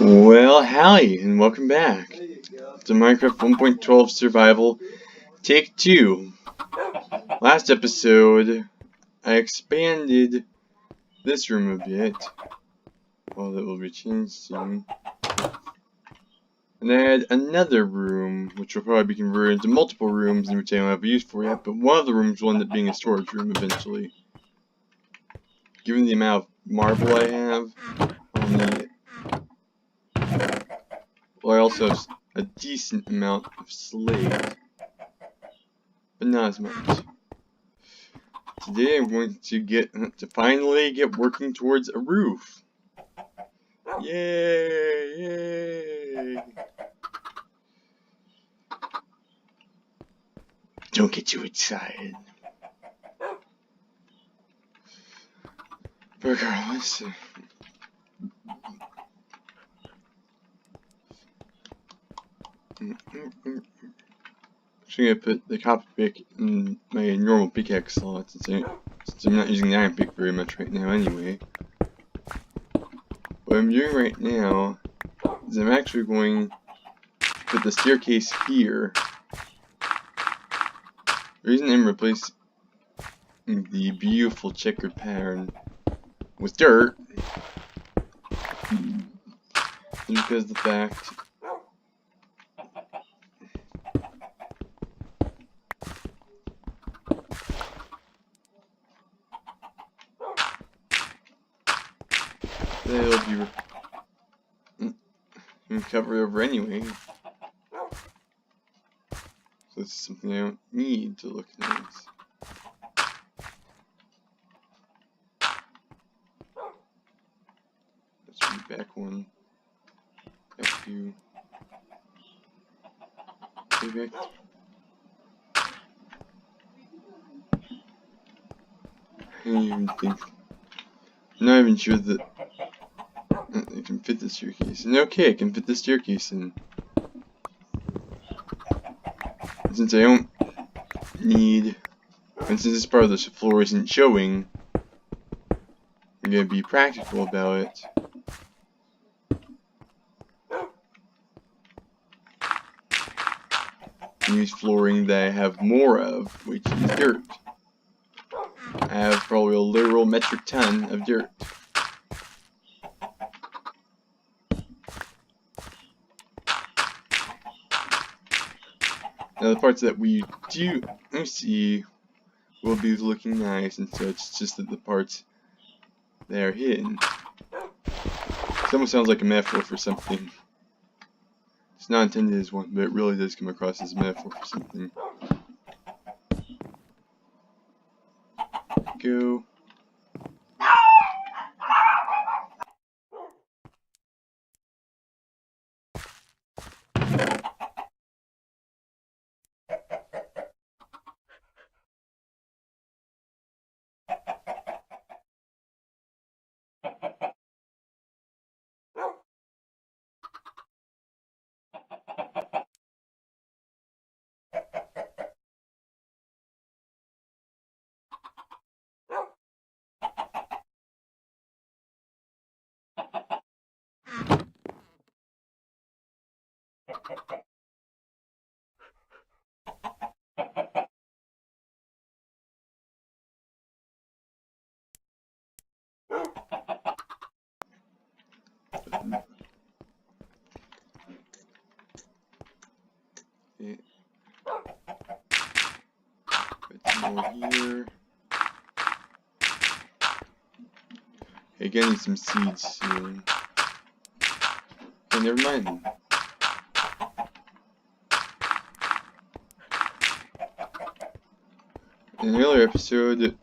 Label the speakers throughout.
Speaker 1: Well, howdy, and welcome back to Minecraft 1.12 Survival, Take 2. Last episode, I expanded this room a bit. Well, that will be changed soon. And I had another room, which will probably be converted into multiple rooms, in which I don't have a use for yet, but one of the rooms will end up being a storage room eventually. Given the amount of marble I have, I'll need it. Well, I also have a decent amount of slate, but not as much. Today I'm going to finally get working towards a roof. Yay! Yay! Don't get too excited. Regardless. Actually, I put the copper pick in my normal pickaxe slot since I'm not using the iron pick very much right now anyway. What I'm doing right now is I'm actually going to put the staircase here. The reason I'm replacing the beautiful checkered pattern with dirt is because of the fact that it'll be covered over anyway. So this is something I don't need to look nice. Let's read back one. Back two. Okay, back. I don't even think. I'm not even sure that I can fit the staircase. And okay, I can fit the staircase in. And since I don't need, and since this part of the floor isn't showing, I'm gonna be practical about it. And use flooring that I have more of, which is dirt. I have probably a literal metric ton of dirt. Now the parts that we do see will be looking nice and such, it's just that the parts that are hidden. It almost sounds like a metaphor for something. It's not intended as one, but it really does come across as a metaphor for something. Go. Okay. Put some more here. Okay, again, need some seeds soon. Okay, never mind. In an earlier episode,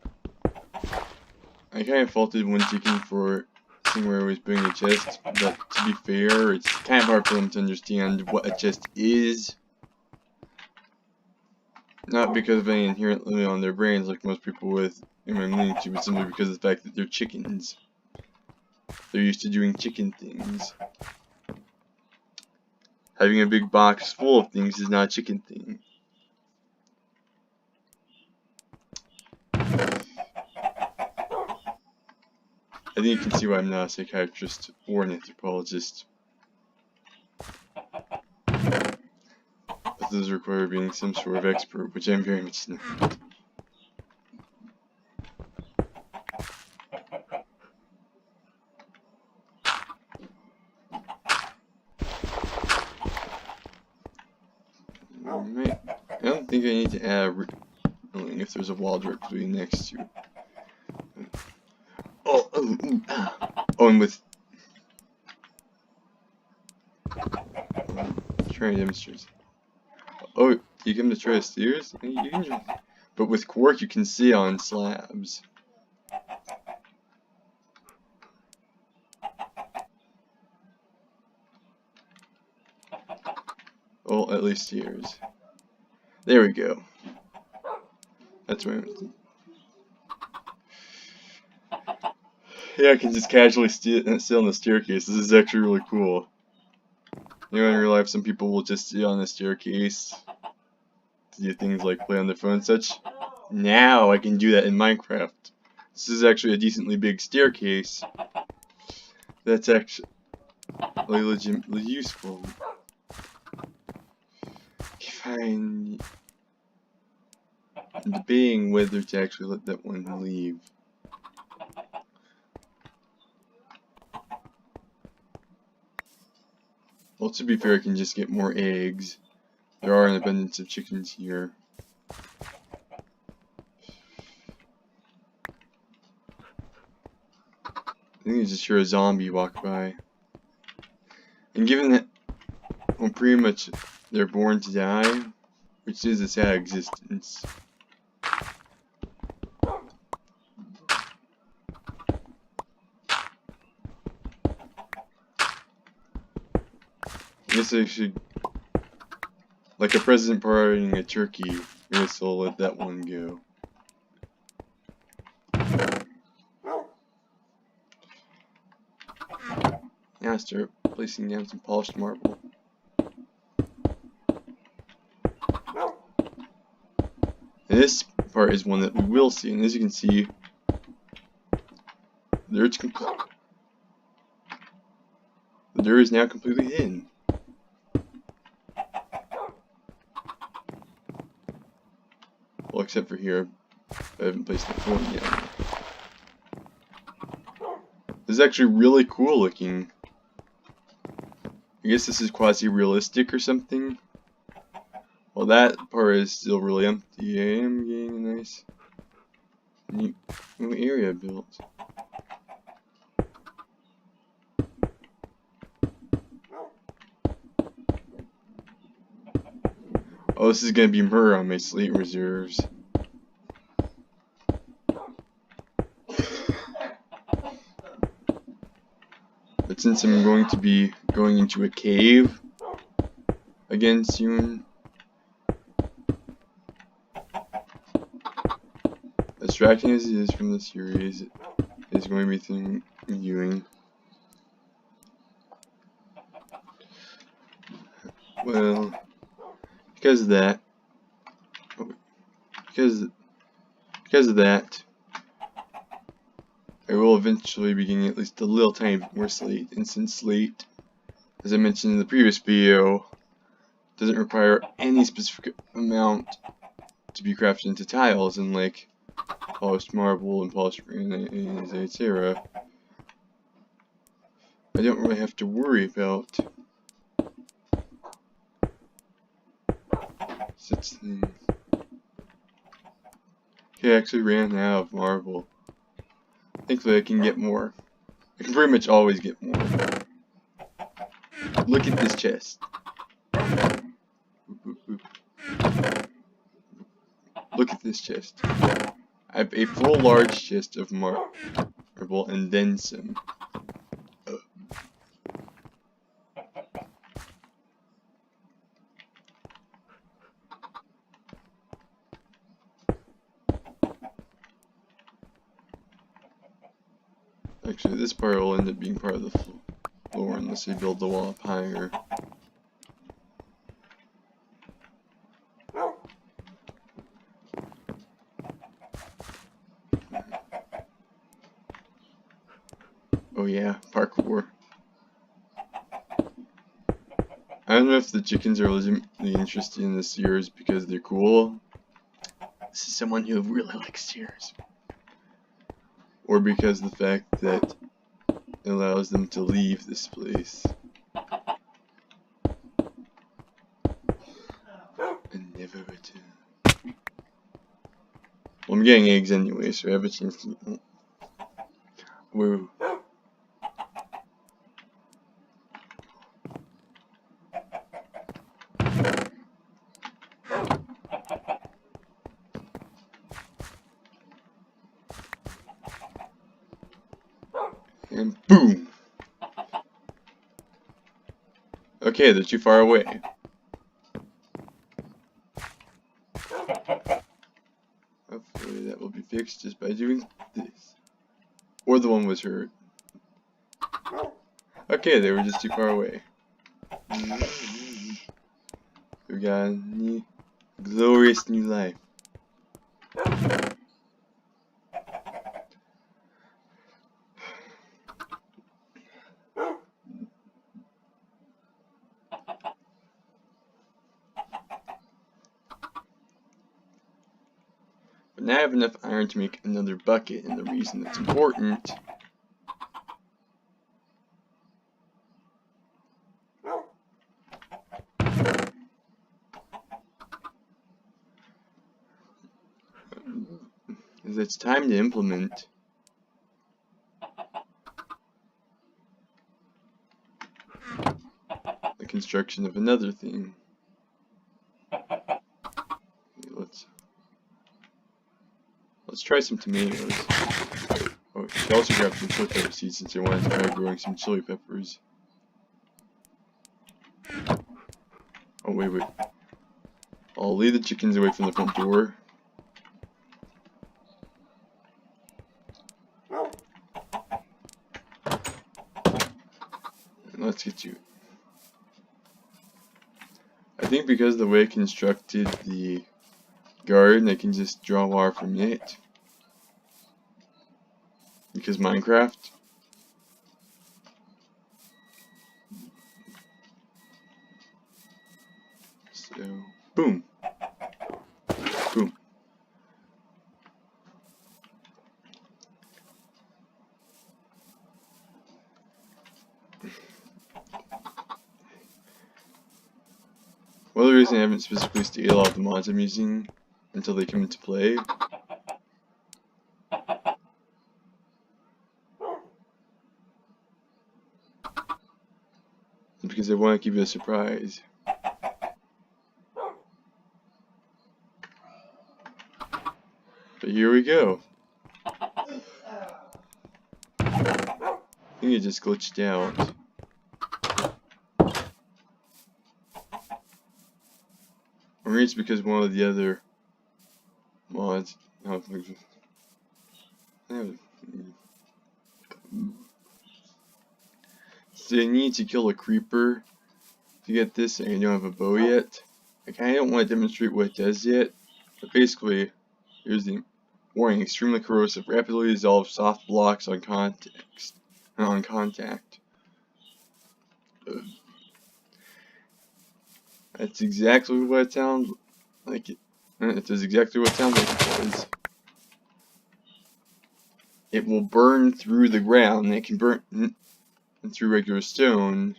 Speaker 1: I kind of faulted one chicken for seeing where I was putting a chest, but to be fair, it's kind of hard for them to understand what a chest is. Not because of any inherent limit on their brains like most people with in my lineage, but simply because of the fact that they're chickens. They're used to doing chicken things. Having a big box full of things is not a chicken thing. I think you can see why I'm not a psychiatrist or an anthropologist. But those require being some sort of expert, which I'm very much not. Alright. I don't think I need to add if there's a wall directly next to. Oh, and with trying to demonstrate. Oh, you come to try the stairs? You can try. But with quark, you can see on slabs. Well, at least stairs. There we go. That's what I meant. Yeah, I can just casually sit on the staircase. This is actually really cool. You know, in real life, some people will just sit on the staircase to do things like play on their phone and such. Now I can do that in Minecraft. This is actually a decently big staircase. That's actually legitimately useful. If I'm debating whether to actually let that one leave. Well, to be fair, I can just get more eggs. There are an abundance of chickens here. I think I just hear a zombie walk by. And given that, well, pretty much they're born to die, which is a sad existence. I guess I should, like a president pardoning a turkey, I guess I'll let that one go. Now I start placing down some polished marble. And this part is one that we will see, and as you can see, the door is now completely hidden. Well, except for here, I haven't placed the phone yet. This is actually really cool looking. I guess this is quasi-realistic or something. Well, that part is still really empty. I am getting a nice new area built. Oh, this is gonna be murder on my slate reserves. But since I'm going to be going into a cave again soon, distracting as it is from the series, it is going to be viewing. Well, because of that, I will eventually be getting at least a little tiny bit more slate, and since slate, as I mentioned in the previous video, doesn't require any specific amount to be crafted into tiles, and like polished marble and polished granite, etc. I don't really have to worry about such things. Okay, I actually ran out of marble. Thankfully I can get more. I can pretty much always get more. Look at this chest. Look at this chest. I have a full large chest of marble and then some. Actually, this part will end up being part of the floor unless I build the wall up higher. Oh yeah, parkour. I don't know if the chickens are legitimately interested in the steers because they're cool. This is someone who really likes steers. Or because of the fact that it allows them to leave this place. And never return. Well, I'm getting eggs anyway, so I have a chance to eat them. Whoa. And boom! Okay, they're too far away. Hopefully that will be fixed just by doing this. Or the one was hurt. Okay, they were just too far away. We got a glorious new life. But now I have enough iron to make another bucket, and the reason that's important is it's time to implement the construction of another thing. Let's try some tomatoes. Oh, she also grabbed some chili pepper seeds since I wanted to try growing some chili peppers. Oh, wait. I'll lead the chickens away from the front door. And let's get to it. I think because of the way I constructed the garden, I can just draw water from it. Because Minecraft. So, boom. Boom. One of the reasons I haven't specifically stated all of the mods I'm using until they come into play is because I want to keep it a surprise. But here we go. I think it just glitched out. Or maybe it's because one of the other mods. So I need to kill a creeper to get this, and I don't have a bow yet. I kinda don't want to demonstrate what it does yet, but basically, here's the warning: extremely corrosive, rapidly dissolves soft blocks on contact. That's exactly what it sounds like. It does exactly what it sounds like it does. It will burn through the ground, and it can burn through regular stone,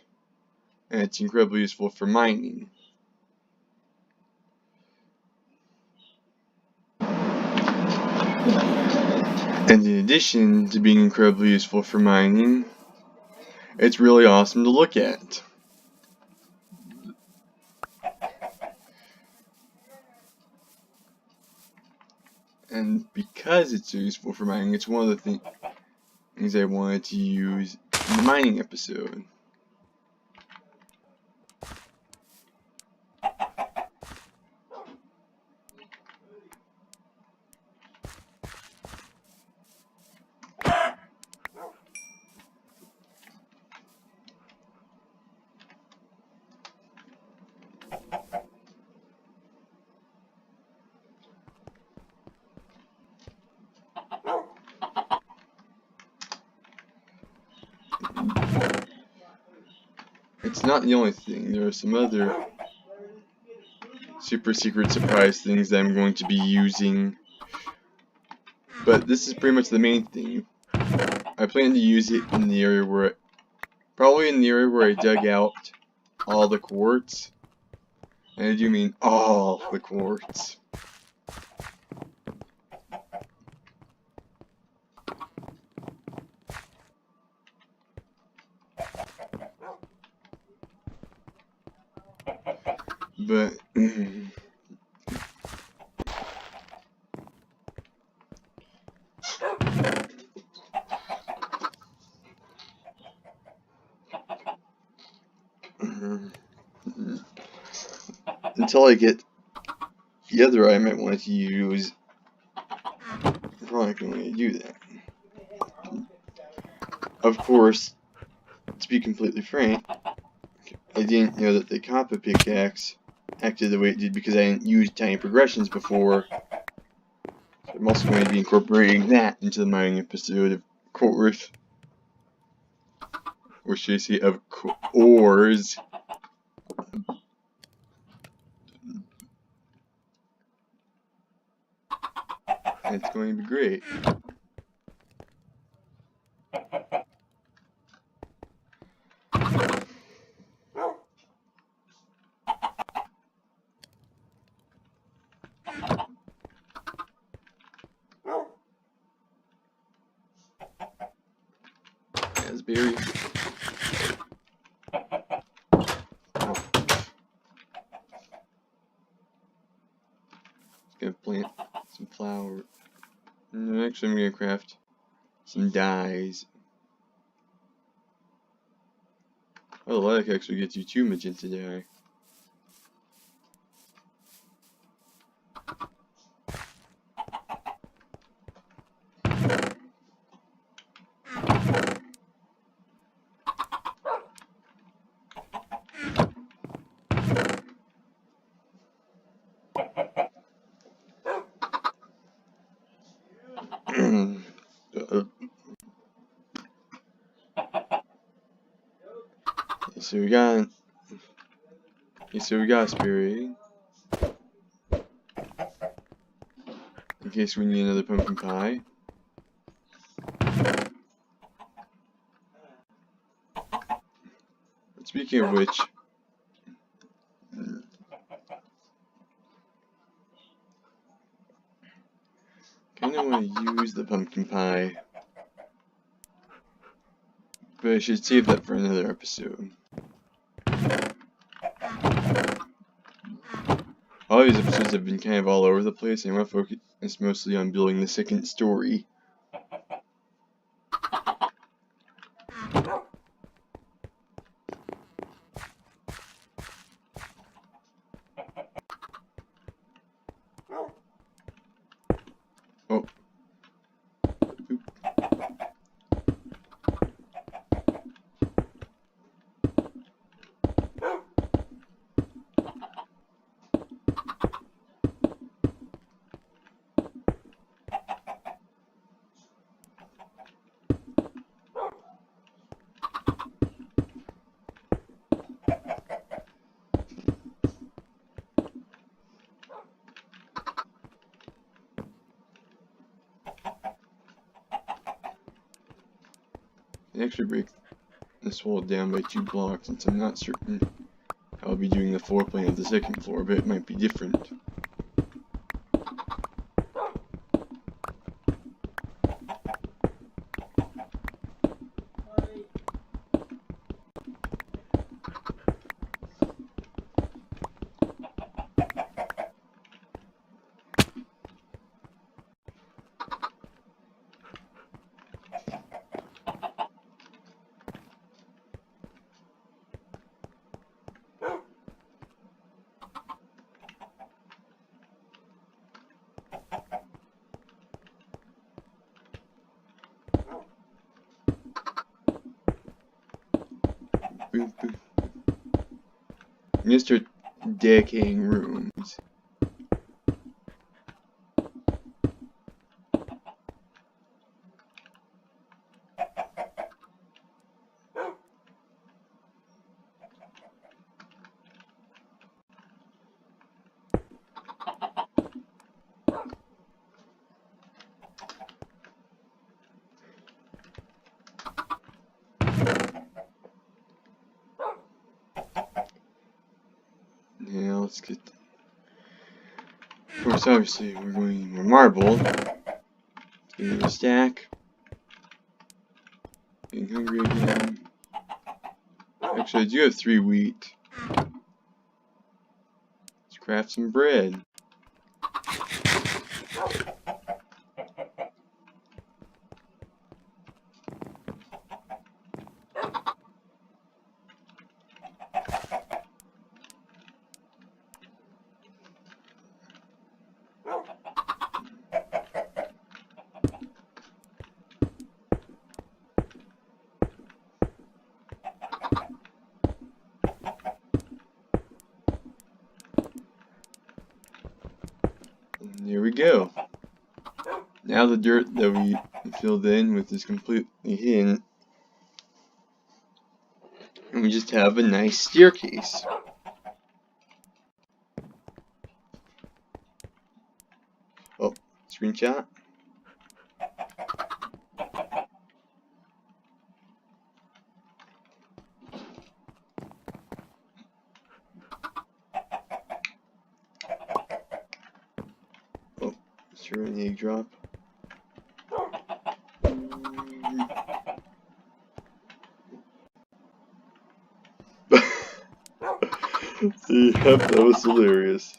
Speaker 1: and it's incredibly useful for mining. And in addition to being incredibly useful for mining, it's really awesome to look at. And because it's so useful for mining, it's one of the things I wanted to use in the mining episode. it's not the only thing. There are some other super secret surprise things that I'm going to be using. But this is pretty much the main thing. I plan to use it in the area where, probably in the area where I dug out all the quartz. And I do mean all the quartz. But until I get the other item I wanted to use, I'm probably not going to do that. Of course, to be completely frank, I didn't know that the copper pickaxe acted the way it did because I didn't use tiny progressions before. So I'm also going to be incorporating that into the mining episode, of course. Or should I say, of course. And it's going to be great. Raspberry. Just gonna plant some flower. No, actually, I'm gonna craft some dyes. Oh, the lilac actually gets you 2 magenta dye. So we got a spirit. In case we need another pumpkin pie. But speaking of which, kinda wanna use the pumpkin pie. But I should save that for another episode. All these episodes have been kind of all over the place, and I want to focus mostly on building the second story. Oh. Oop. I actually break this wall down by 2 blocks, since I'm not certain how I'll be doing the floor plan of the second floor, but it might be different. Boom, boom. Mr. Decaying Rooms. let's get. Of course, obviously, we're going to need more marble. Get another stack. Getting hungry again. Actually, I do have 3 wheat. Let's craft some bread. There we go. Now the dirt that we filled in with is completely hidden. And we just have a nice staircase. Oh, screenshot. Oh, sure, an egg drop. Yep, that was hilarious.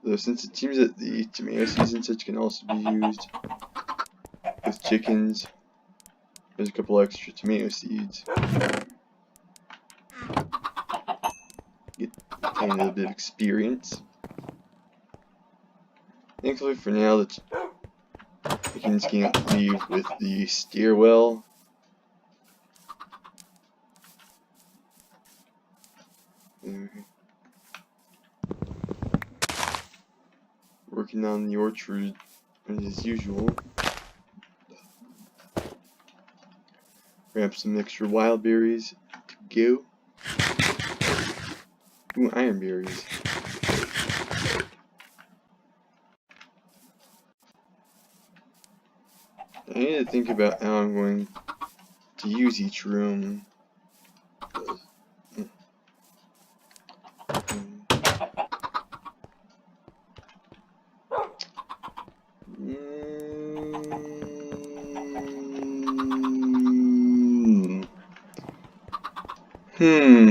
Speaker 1: Though since it seems that the tomato seeds and such can also be used with chickens, there's a couple extra tomato seeds. Get a little bit of experience. Thankfully for now, the chickens can't leave with the stairwell. Working on the orchard as usual. Grab some extra wild berries to go. Ooh, iron berries. I need to think about how I'm going to use each room. Hey,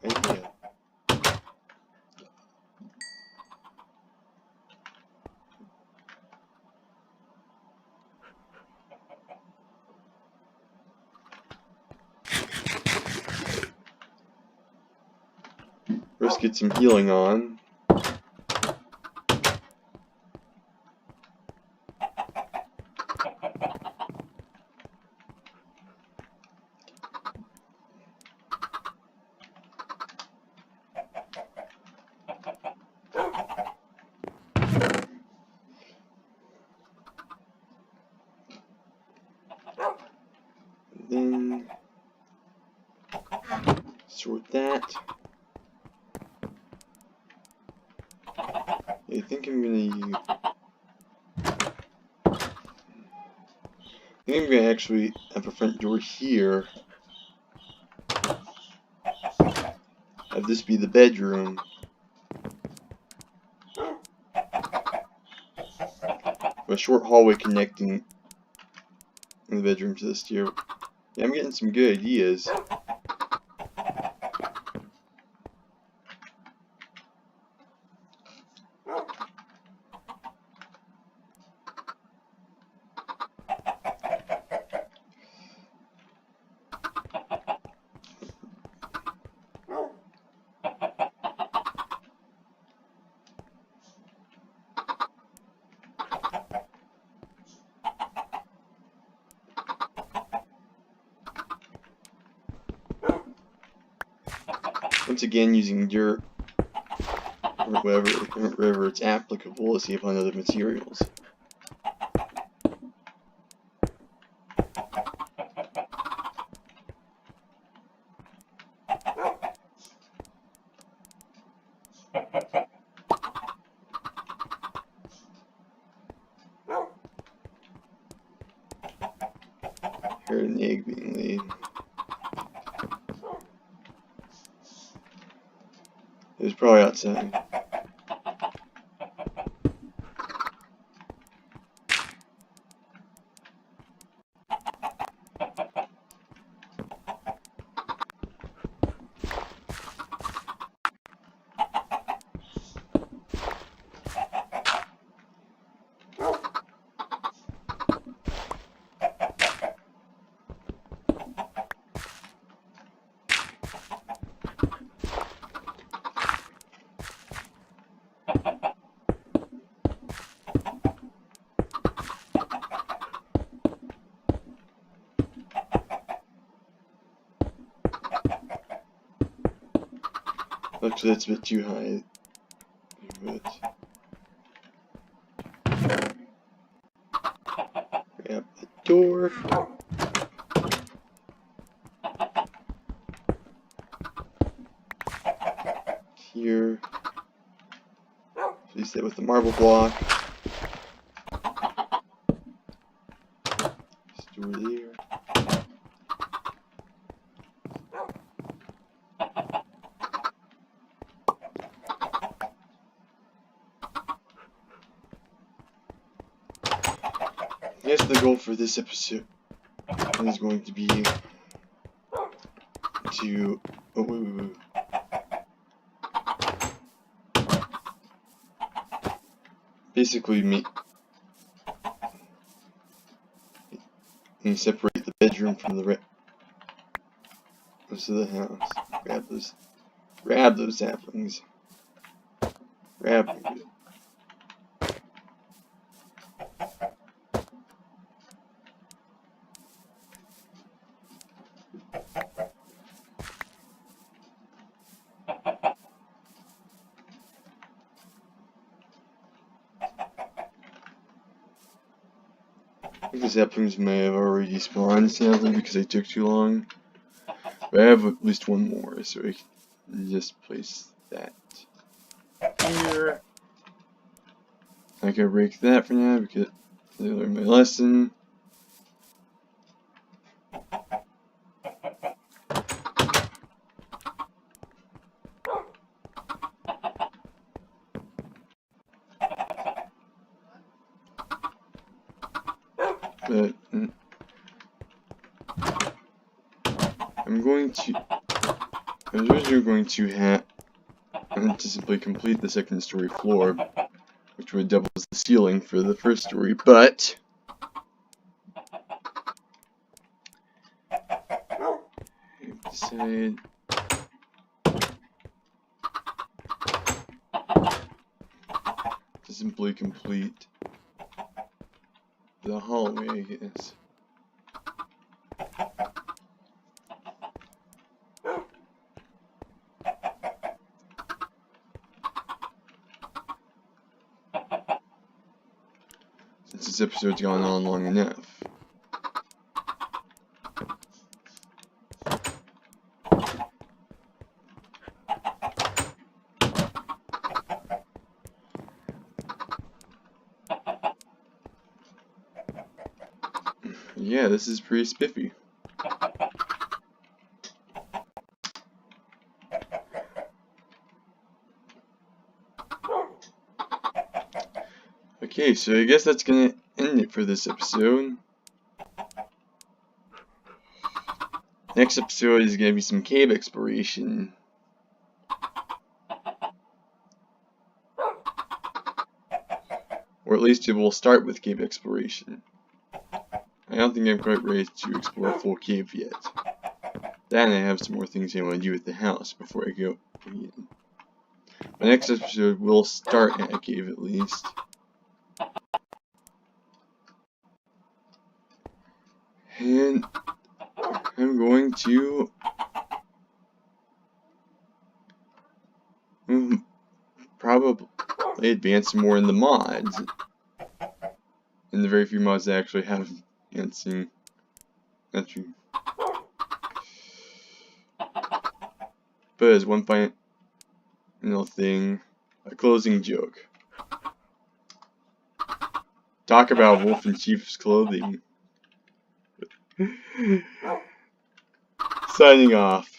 Speaker 1: idea. Let's get some healing on. Then sort that. I think I'm gonna actually have a front door here. Have this be the bedroom. A short hallway connecting the bedroom to the stair. Yeah, I'm getting some good ideas. Once again, using dirt or wherever it's applicable to save on other materials. egg being laid. It was probably outside. Actually, that's a bit too high. But grab the door. Here. Place that with the marble block. Store there. I guess the goal for this episode is going to be to basically separate the bedroom from the rest of the house. Grab those saplings. Grab them. I think the saplings may have already spawned, sadly, because they took too long. But I have at least one more, so I can just place that here. I can break that for now because I learned my lesson. But I was originally going to simply complete the second story floor, which would double as the ceiling for the first story, but I decided to simply complete the hallway, I guess. Since this episode's gone on long enough. Yeah, this is pretty spiffy. Okay, so I guess that's gonna end it for this episode. Next episode is gonna be some cave exploration. Or at least it will start with cave exploration. I don't think I'm quite ready to explore a full cave yet. Then I have some more things I want to do with the house before I go in. The next episode will start at a cave at least. And I'm going to probably advance more in the mods. In the very few mods that actually have dancing. But as one final thing, a closing joke. Talk about wolf in sheep's clothing. Signing off.